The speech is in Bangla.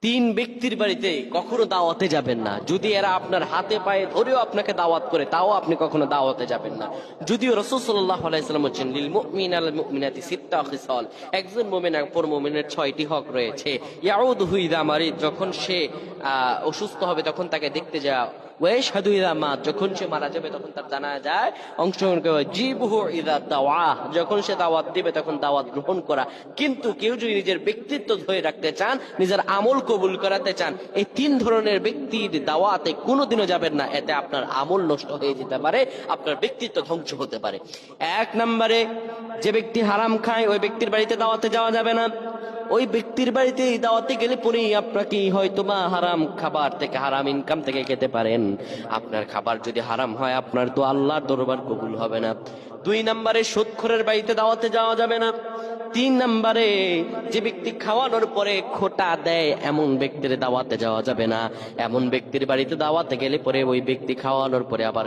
তিন ব্যক্তির বাড়িতে কখনো দাওয়াতে যাবেন না। যদি এরা আপনার হাতে পায়ে ধরেও আপনাকে দাওয়াত করে, তাও আপনি কখনো দাওয়াতে যাবেন না। যদিও রাসূল সাল্লাল্লাহু আলাইহি ওয়াসাল্লাম বলেছেন, লিল মুমিন আলাল মুমিনাতি সিত্তা খিসাল, একজন মুমিন অপর মুমিনের 6টি হক রয়েছে। ইয়াউদুহু ইযা মারিদ, যখন সে অসুস্থ হবে তখন তাকে দেখতে যাও। ওয়াইশহাদু ইযা মাত, যখন সে মারা যাবে তখন তার জানাজায় অংশগ্রহণ করা। জিবহু ইযা দাওয়া, যখন সে দাওয়াত দিবে তখন দাওয়াত গ্রহণ করা। কিন্তু কেউ যদি নিজের ব্যক্তিত্ব ধরে রাখতে চান, নিজের আমল কবুল করাতে চান, এই তিন ধরনের ব্যক্তির দাওয়াতে কোনোদিনও যাবেন না। এতে আপনার আমল নষ্ট হয়ে যেতে পারে, আপনার ব্যক্তিত্ব ধ্বংস হতে পারে। 1 নম্বরে, যে ব্যক্তি হারাম খায় ওই ব্যক্তির বাড়িতে দাওয়াতে যাওয়া যাবে না। ওই ব্যক্তির বাড়িতে দাওয়াতে গেলে পরেই আপনাকে হয়তো বা হারাম খাবার থেকে, হারাম ইনকাম থেকে খেতে পারেন। আপনার খাবার যদি হারাম হয়, আপনার তো আল্লাহর দরবার কবুল হবে না। 2 নম্বরে, সুদখোরের বাড়িতে দাওয়াতে যাওয়া যাবে না। 3 নম্বরে, যে ব্যক্তি খাওয়ানোর পরে খোটা দেয় এমন ব্যক্তির দাওয়াতে যাওয়া যাবে না। এমন ব্যক্তির বাড়িতে দাওয়াতে গেলে পরে ওই ব্যক্তি খাওয়ানোর পরে আবার